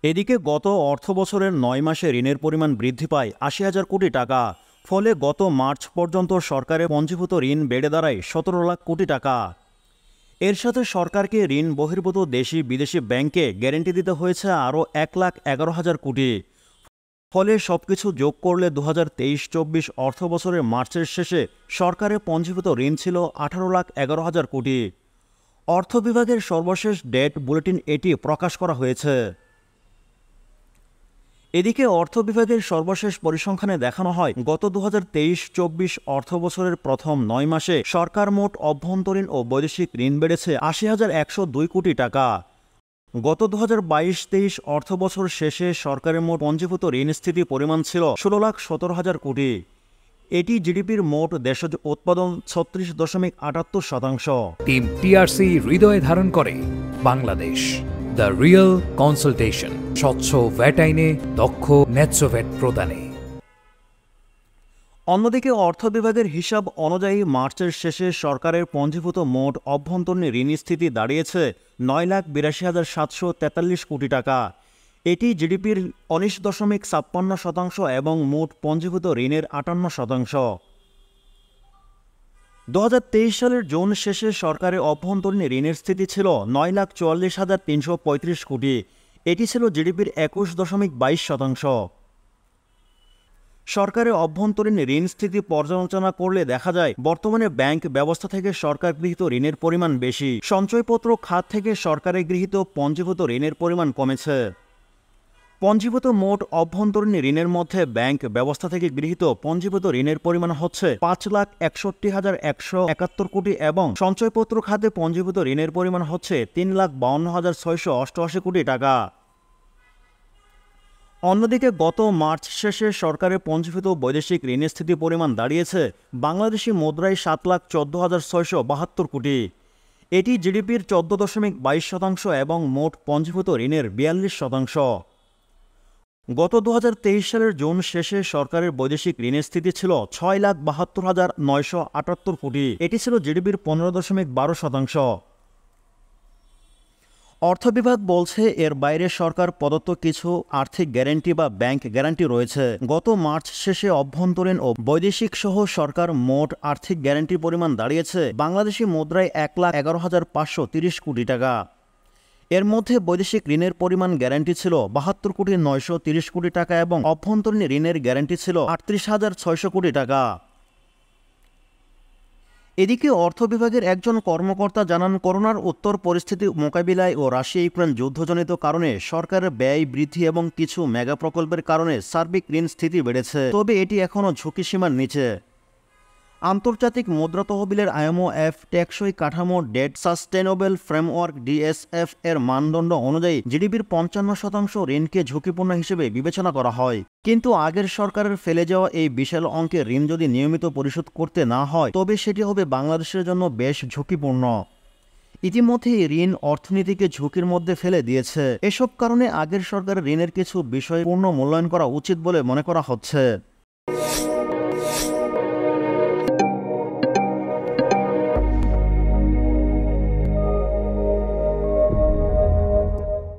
এদিকে গত অর্থবছরের ৯ মাসে ঋণের পরিমাণ বৃদ্ধি পায় ৮০,০০০ কোটি টাকা। ফলে গত মার্চ পর্যন্ত সরকারের পঞ্জীভূত ঋণ বেড়ে দাঁড়ায় ১৭ লাখ কোটি টাকা। এর সাথে সরকারকে ঋণ বহির্ভূত দেশি বিদেশি ব্যাংকে গ্যারান্টি দিতে হয়েছে আরও ১,১১,০০০ কোটি। ফলে সবকিছু যোগ করলে ২০২৩-২৪ অর্থবছরের মার্চের শেষে সরকারের পঞ্জীভূত ঋণ ছিল ১৮,১১,০০০ কোটি। অর্থ বিভাগের সর্বশেষ ডেট বুলেটিন এটি প্রকাশ করা হয়েছে। এদিকে অর্থ বিভাগের সর্বশেষ পরিসংখ্যানে দেখানো হয়, গত ২০২৩-২৪ অর্থবছরের প্রথম ৯ মাসে সরকার মোট অভ্যন্তরীণ ও বৈদেশিক ঋণ বেড়েছে ৮০,১০২ কোটি টাকা। গত ২০২২-২৩ অর্থবছর শেষে সরকারের মোট পঞ্জীভূত ঋণ স্থিতি পরিমাণ ছিল ১৬,১৭,০০০ কোটি। এটি জিডিপির মোট দেশজ উৎপাদন ৩৬.৭৮%। টিম টিআরসি হৃদয়ে ধারণ করে বাংলাদেশ। দ্য রিয়েল কনসালটেশন, স্বচ্ছ ভ্যাট আইনে দক্ষ ন্যায্য ভ্যাট প্রদানে। অন্যদিকে অর্থ বিভাগের হিসাব অনুযায়ী মার্চের শেষে সরকারের পঞ্জীভূত মোট অভ্যন্তরীণ ঋণ স্থিতি দাঁড়িয়েছে ৯,৮২,৭৪৩ কোটি টাকা। এটি জিডিপির ১৯.৫৬% এবং মোট পঞ্জীভূত ঋণের ৫৮%। ২০২৩ সালের জুন শেষে সরকারের অভ্যন্তরীণ ঋণের স্থিতি ছিল ৯,৪৪,৩৩৫ কোটি। এটি ছিল জিডিপির ২১.২২%। সরকারের অভ্যন্তরীণ ঋণ স্থিতি পর্যালোচনা করলে দেখা যায়, বর্তমানে ব্যাংক ব্যবস্থা থেকে সরকার গৃহীত ঋণের পরিমাণ বেশি, সঞ্চয়পত্র খাত থেকে সরকারে গৃহীত পঞ্জীভূত ঋণের পরিমাণ কমেছে। পঞ্জীভূত মোট অভ্যন্তরীণ ঋণের মধ্যে ব্যাংক ব্যবস্থা থেকে গৃহীত পঞ্জীভূত ঋণের পরিমাণ হচ্ছে ৫,৬১,১৭১ কোটি এবং সঞ্চয়পত্র খাতে পঞ্জীভূত ঋণের পরিমাণ হচ্ছে ৩,৫২,৬৮৮ কোটি টাকা। অন্যদিকে গত মার্চ শেষে সরকারের পঞ্জীভূত বৈদেশিক ঋণের স্থিতি পরিমাণ দাঁড়িয়েছে বাংলাদেশি মুদ্রায় ৭,১৪,৬৭২ কোটি। এটি জিডিপির ১৪.২২% এবং মোট পঞ্জীভূত ঋণের ৪২%। গত ২০২৩ সালের জুন শেষে সরকারের বৈদেশিক ঋণের স্থিতি ছিল ৬,৭২,৯৭৮ কোটি। এটি ছিল জিডিপির ১৫.১২%। অর্থ বিভাগ বলছে, এর বাইরে সরকার প্রদত্ত কিছু আর্থিক গ্যারান্টি বা ব্যাংক গ্যারান্টি রয়েছে। গত মার্চ শেষে অভ্যন্তরীণ ও বৈদেশিক সহ সরকার মোট আর্থিক গ্যারান্টির পরিমাণ দাঁড়িয়েছে বাংলাদেশি মুদ্রায় ১,১১,৫৩০ কোটি টাকা। এর মধ্যে বৈদেশিক ঋণের পরিমাণ গ্যারান্টি ছিল ৭২,৯৩০ কোটি টাকা এবং অভ্যন্তরীণ ঋণের গ্যারান্টি ছিল ৩৮,৬০০ কোটি টাকা। এদিকে অর্থ বিভাগের একজন কর্মকর্তা জানান, করোনার উত্তর পরিস্থিতি মোকাবিলায় ও রাশিয়া ইউক্রেন যুদ্ধজনিত কারণে সরকারের ব্যয় বৃদ্ধি এবং কিছু মেগা প্রকল্পের কারণে সার্বিক ঋণ স্থিতি বেড়েছে, তবে এটি এখনও ঝুঁকিসীমার নিচে। আন্তর্জাতিক মুদ্রা তহবিলের IMF টেকসই কাঠামো ডেট সাস্টেনেবল ফ্রেমওয়ার্ক DSF এর মানদণ্ড অনুযায়ী জিডিপির ৫৫% ঋণকে ঝুঁকিপূর্ণ হিসেবে বিবেচনা করা হয়। কিন্তু আগের সরকারের ফেলে যাওয়া এই বিশাল অঙ্কের ঋণ যদি নিয়মিত পরিশোধ করতে না হয়, তবে সেটি হবে বাংলাদেশের জন্য বেশ ঝুঁকিপূর্ণ। ইতিমধ্যেই ঋণ অর্থনীতিকে ঝুঁকির মধ্যে ফেলে দিয়েছে। এসব কারণে আগের সরকারের ঋণের কিছু বিষয় পূর্ণ মূল্যায়ন করা উচিত বলে মনে করা হচ্ছে।